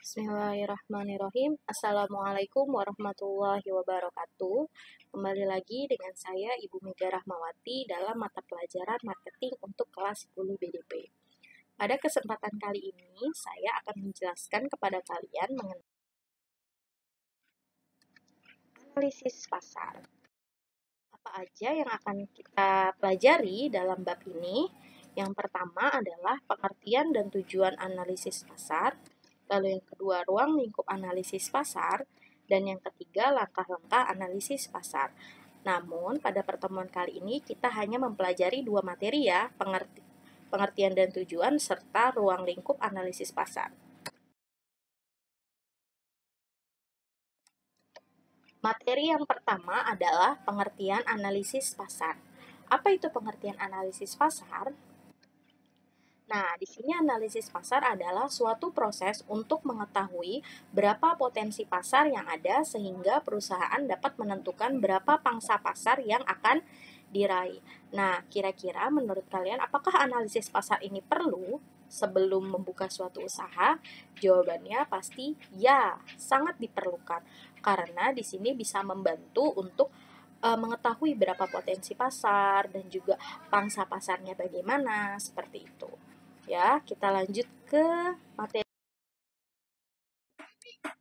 Bismillahirrahmanirrahim. Assalamualaikum warahmatullahi wabarakatuh. Kembali lagi dengan saya Ibu Mega Rahmawati dalam mata pelajaran marketing untuk kelas 10 BDP. Pada kesempatan kali ini, saya akan menjelaskan kepada kalian mengenai analisis pasar. Apa aja yang akan kita pelajari dalam bab ini? Yang pertama adalah pengertian dan tujuan analisis pasar. Lalu yang kedua, ruang lingkup analisis pasar. Dan yang ketiga, langkah-langkah analisis pasar. Namun, pada pertemuan kali ini kita hanya mempelajari dua materi ya, pengertian dan tujuan serta ruang lingkup analisis pasar. Materi yang pertama adalah pengertian analisis pasar. Apa itu pengertian analisis pasar? Nah, di sini analisis pasar adalah suatu proses untuk mengetahui berapa potensi pasar yang ada sehingga perusahaan dapat menentukan berapa pangsa pasar yang akan diraih. Nah, kira-kira menurut kalian apakah analisis pasar ini perlu sebelum membuka suatu usaha? Jawabannya pasti ya, sangat diperlukan. Karena di sini bisa membantu untuk mengetahui berapa potensi pasar dan juga pangsa pasarnya bagaimana, seperti itu. Ya, kita lanjut ke materi.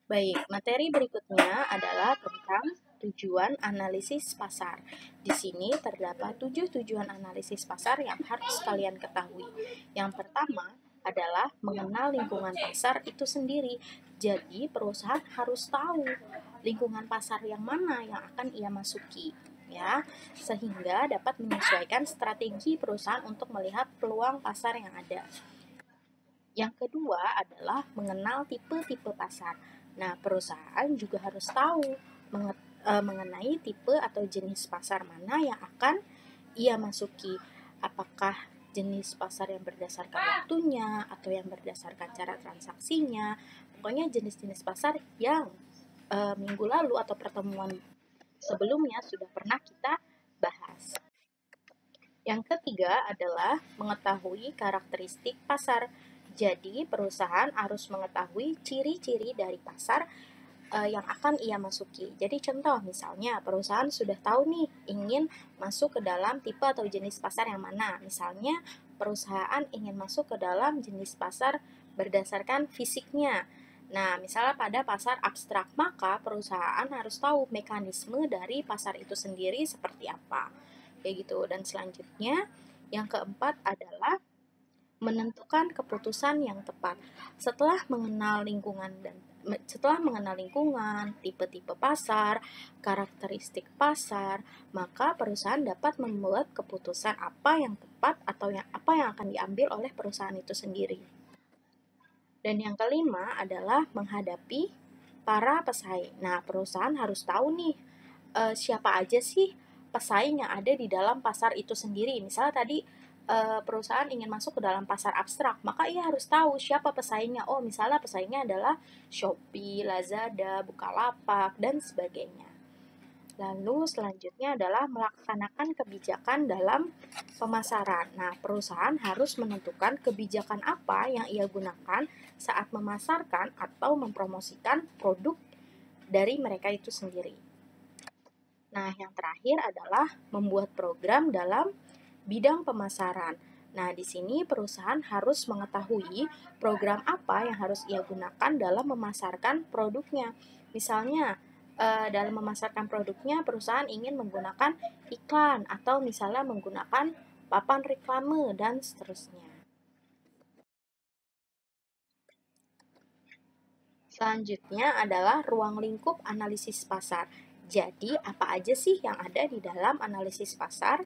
Baik, materi berikutnya adalah tentang tujuan analisis pasar. Di sini terdapat 7 tujuan analisis pasar yang harus kalian ketahui. Yang pertama adalah mengenal lingkungan pasar itu sendiri. Jadi, perusahaan harus tahu lingkungan pasar yang mana yang akan ia masuki, ya, sehingga dapat menyesuaikan strategi perusahaan untuk melihat peluang pasar yang ada. Yang kedua adalah mengenal tipe-tipe pasar. Nah, perusahaan juga harus tahu mengenai tipe atau jenis pasar mana yang akan ia masuki. Apakah jenis pasar yang berdasarkan waktunya atau yang berdasarkan cara transaksinya. Pokoknya jenis-jenis pasar yang minggu lalu atau pertemuan sebelumnya sudah pernah kita bahas. Yang ketiga adalah mengetahui karakteristik pasar. Jadi, perusahaan harus mengetahui ciri-ciri dari pasar yang akan ia masuki. Jadi, contoh misalnya perusahaan sudah tahu nih ingin masuk ke dalam tipe atau jenis pasar yang mana. Misalnya, perusahaan ingin masuk ke dalam jenis pasar berdasarkan fisiknya. Nah, misalnya pada pasar abstrak, maka perusahaan harus tahu mekanisme dari pasar itu sendiri seperti apa. Kayak gitu. Dan selanjutnya, yang keempat adalah menentukan keputusan yang tepat. Setelah mengenal lingkungan, tipe-tipe pasar, karakteristik pasar, maka perusahaan dapat membuat keputusan apa yang tepat atau apa yang akan diambil oleh perusahaan itu sendiri. Dan yang kelima adalah menghadapi para pesaing. Nah, perusahaan harus tahu nih siapa aja sih pesaing yang ada di dalam pasar itu sendiri. Misalnya tadi perusahaan ingin masuk ke dalam pasar abstrak, maka ia harus tahu siapa pesaingnya. Oh, misalnya pesaingnya adalah Shopee, Lazada, Bukalapak, dan sebagainya. Lalu selanjutnya adalah melaksanakan kebijakan dalam pemasaran. Nah, perusahaan harus menentukan kebijakan apa yang ia gunakan saat memasarkan atau mempromosikan produk dari mereka itu sendiri. Nah, yang terakhir adalah membuat program dalam bidang pemasaran. Nah, di sini perusahaan harus mengetahui program apa yang harus ia gunakan dalam memasarkan produknya. Misalnya, dalam memasarkan produknya, perusahaan ingin menggunakan iklan atau misalnya menggunakan papan reklame dan seterusnya. Selanjutnya adalah ruang lingkup analisis pasar. Jadi, apa aja sih yang ada di dalam analisis pasar?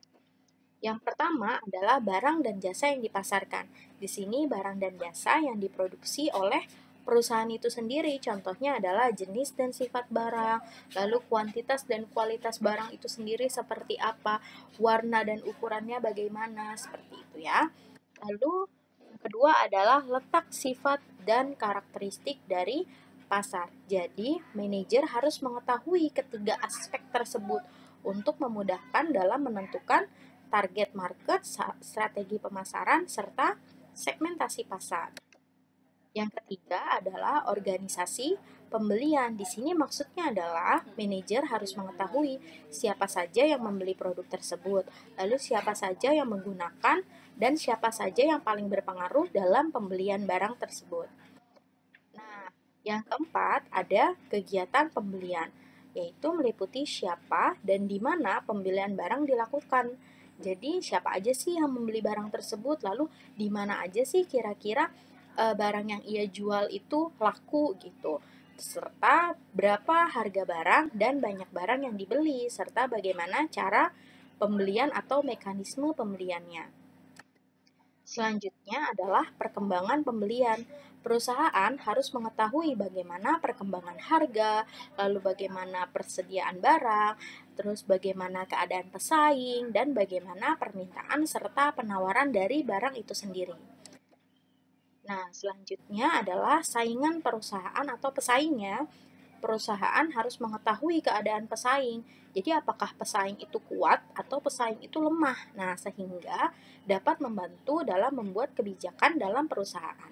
Yang pertama adalah barang dan jasa yang dipasarkan. Di sini barang dan jasa yang diproduksi oleh perusahaan itu sendiri. Contohnya adalah jenis dan sifat barang, lalu kuantitas dan kualitas barang itu sendiri seperti apa, warna dan ukurannya bagaimana, seperti itu ya. Lalu yang kedua adalah letak sifat dan karakteristik dari pasar. Jadi, manajer harus mengetahui ketiga aspek tersebut untuk memudahkan dalam menentukan target market, strategi pemasaran, serta segmentasi pasar. Yang ketiga adalah organisasi pembelian. Di sini maksudnya adalah manajer harus mengetahui siapa saja yang membeli produk tersebut, lalu siapa saja yang menggunakan, dan siapa saja yang paling berpengaruh dalam pembelian barang tersebut. Nah, yang keempat ada kegiatan pembelian, yaitu meliputi siapa dan di mana pembelian barang dilakukan. Jadi, siapa aja sih yang membeli barang tersebut, lalu di mana aja sih kira-kira barang yang ia jual itu laku gitu, serta berapa harga barang dan banyak barang yang dibeli, serta bagaimana cara pembelian atau mekanisme pembeliannya. Selanjutnya adalah perkembangan pembelian. Perusahaan harus mengetahui bagaimana perkembangan harga, lalu bagaimana persediaan barang, terus bagaimana keadaan pesaing, dan bagaimana permintaan serta penawaran dari barang itu sendiri. Nah, selanjutnya adalah saingan perusahaan atau pesaingnya. Perusahaan harus mengetahui keadaan pesaing. Jadi, apakah pesaing itu kuat atau pesaing itu lemah? Nah, sehingga dapat membantu dalam membuat kebijakan dalam perusahaan.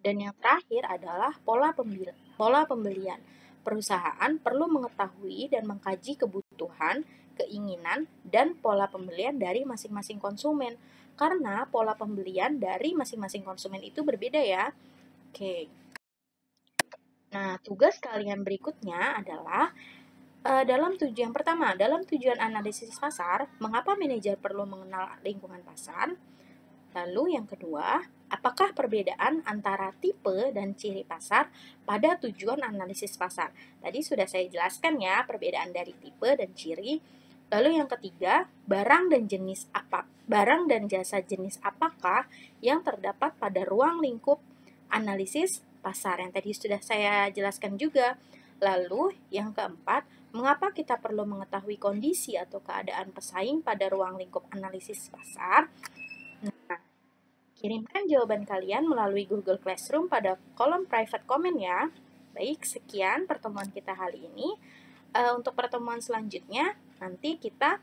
Dan yang terakhir adalah pola pembelian. Perusahaan perlu mengetahui dan mengkaji kebutuhan, keinginan, dan pola pembelian dari masing-masing konsumen. Karena pola pembelian dari masing-masing konsumen itu berbeda ya. Oke. Nah, tugas kalian berikutnya adalah dalam tujuan analisis pasar, mengapa manajer perlu mengenal lingkungan pasar? Lalu yang kedua, apakah perbedaan antara tipe dan ciri pasar pada tujuan analisis pasar? Tadi sudah saya jelaskan ya perbedaan dari tipe dan ciri. Lalu yang ketiga, barang dan jasa jenis apakah yang terdapat pada ruang lingkup analisis pasar yang tadi sudah saya jelaskan juga. Lalu yang keempat, mengapa kita perlu mengetahui kondisi atau keadaan pesaing pada ruang lingkup analisis pasar? Nah, kirimkan jawaban kalian melalui Google Classroom pada kolom private comment ya. Baik, sekian pertemuan kita hari ini. Untuk pertemuan selanjutnya, nanti kita